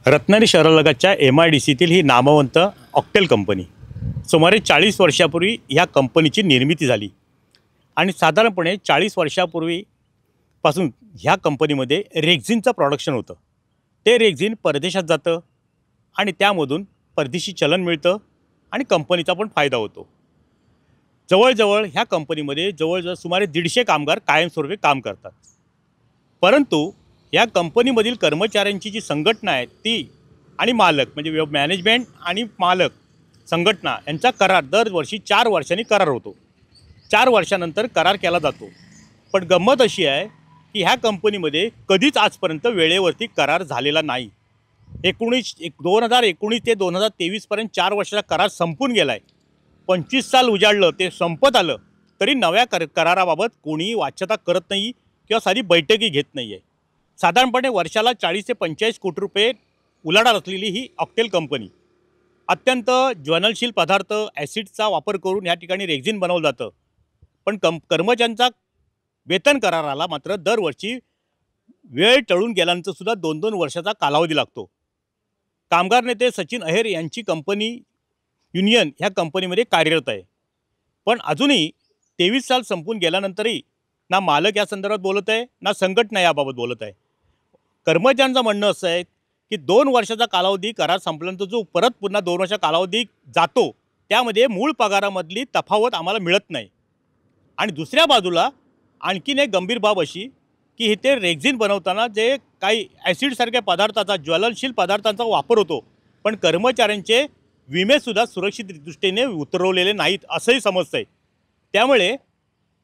रत्नागिरी शहरालगतच्या MIDCतील ही नामवंत octal company सुमारे 40 वर्षापूर्वी ह्या कंपनीची निर्मिती झाली आणि साधारणपणे 40 वर्षापूर्वीपासून ह्या कंपनीमध्ये रेक्झिनचं प्रोडक्शन होतं। ते रेक्झिन परदेशात जातं आणि त्यामधून परदेशी चलन मिळतं आणि कंपनीचा पण फायदा होतो। जवळजवळ ह्या कंपनीमध्ये जवळजवळ सुमारे 150 कामगार कायमस्वरूपी काम करतात। परंतु या कंपनीमधील कर्मचाऱ्यांची जी संघटना आहे ती आणि मालक म्हणजे मॅनेजमेंट आणि मालक संघटना यांचा करार दरवर्षी 4 वर्षांनी करार होतो। 4 वर्षानंतर करार केला जातो। पण गंमत अशी आहे की ह्या कंपनीमध्ये कधीच आजपर्यंत वेळेवरती करार झालेला नाही। 2019 ते 2023 पर्यंत 4 वर्षाचा करार संपून गेलाय। 25 साल उजाडलं, ते संपत आलं तरी नव्या कराराबाबत कोणीही वाच्यता करत नाही किंवा साधी बैठकी घेत नाही आहे। साधारणपणे वर्षाला 40 ते 45 कोटी रुपये उलाढाल असलेली ही ऑक्टेल कंपनी अत्यंत ज्वलनशील पदार्थ ॲसिडचा वापर करून या ठिकाणी रेक्झिन बनवलं जातं। पण कर्मचाऱ्यांचा वेतन कराराला मात्र दरवर्षी वेळ टळून गेल्यानंतर सुद्धा 2-2 वर्षाचा कालावधी लागतो। कामगार नेते सचिन अहेर यांची कंपनी युनियन ह्या कंपनीमध्ये कार्यरत आहे। पण अजूनही 23 साल संपून गेल्यानंतरही ना मालक या संदर्भात बोलत आहे ना संघटना याबाबत बोलत आहे। कर्मचाऱ्यांचं म्हणणं असं आहे की 2 वर्षाचा कालावधी करार संपल्यानंतर जो परत पुन्हा 2 वर्षाचा कालावधी जातो त्यामध्ये मूळ पगारामधली तफावत आम्हाला मिळत नाही। आणि दुसऱ्या बाजूला आणखीन एक गंभीर बाब अशी की इथे रेक्झिन बनवताना जे काही ॲसिडसारख्या पदार्थाचा ज्वलनशील पदार्थांचा वापर होतो पण कर्मचाऱ्यांचे विमेसुद्धा सुरक्षित दृष्टीने उतरवलेले नाहीत असंही समजतं आहे। त्यामुळे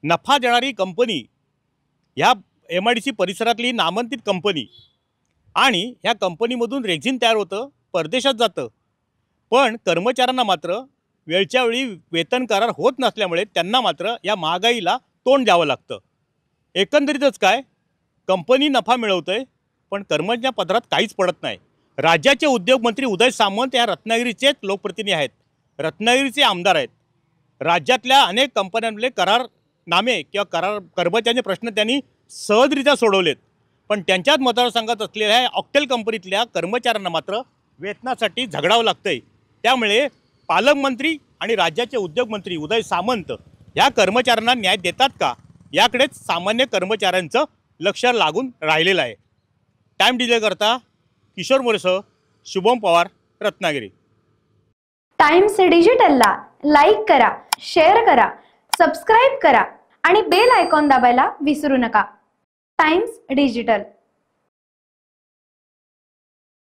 नफा देणारी कंपनी ह्या MIDC परिसरातली नामांकित कंपनी आणि ह्या कंपनीमधून रेक्झिन तयार होतं, परदेशात जातं। पण कर्मचाऱ्यांना मात्र वेळच्या वेळी वेतन करार होत नसल्यामुळे त्यांना मात्र या महागाईला तोंड द्यावं लागतं। एकंदरीतच काय, कंपनी नफा मिळवते पण कर्मचाऱ्यांच्या पदरात काहीच पडत नाही। राज्याचे उद्योगमंत्री उदय सामंत या रत्नागिरीचेच लोकप्रतिनिधी आहेत, रत्नागिरीचे आमदार आहेत। राज्यातल्या अनेक कंपन्यांमधले करारनामे किंवा कर्मचाऱ्यांचे प्रश्न त्यांनी सहजरित्या सोडवलेत। पण त्यांच्याच मतदारसंघात असलेल्या ऑक्टेल कंपनीतल्या कर्मचाऱ्यांना मात्र वेतनासाठी झगडावं लागतंय। त्यामुळे पालकमंत्री आणि राज्याचे उद्योगमंत्री उदय सामंत या कर्मचाऱ्यांना न्याय देतात का याकडेच सामान्य कर्मचाऱ्यांचं लक्ष लागून राहिलेलं आहे। टाइम डिले करता किशोर मोरेसह शुभम पवार, रत्नागिरी। टाइम्स डिजिटलला लाईक करा, शेअर करा, सबस्क्राईब करा आणि बेल आयकॉन दाबायला विसरू नका। Times digital.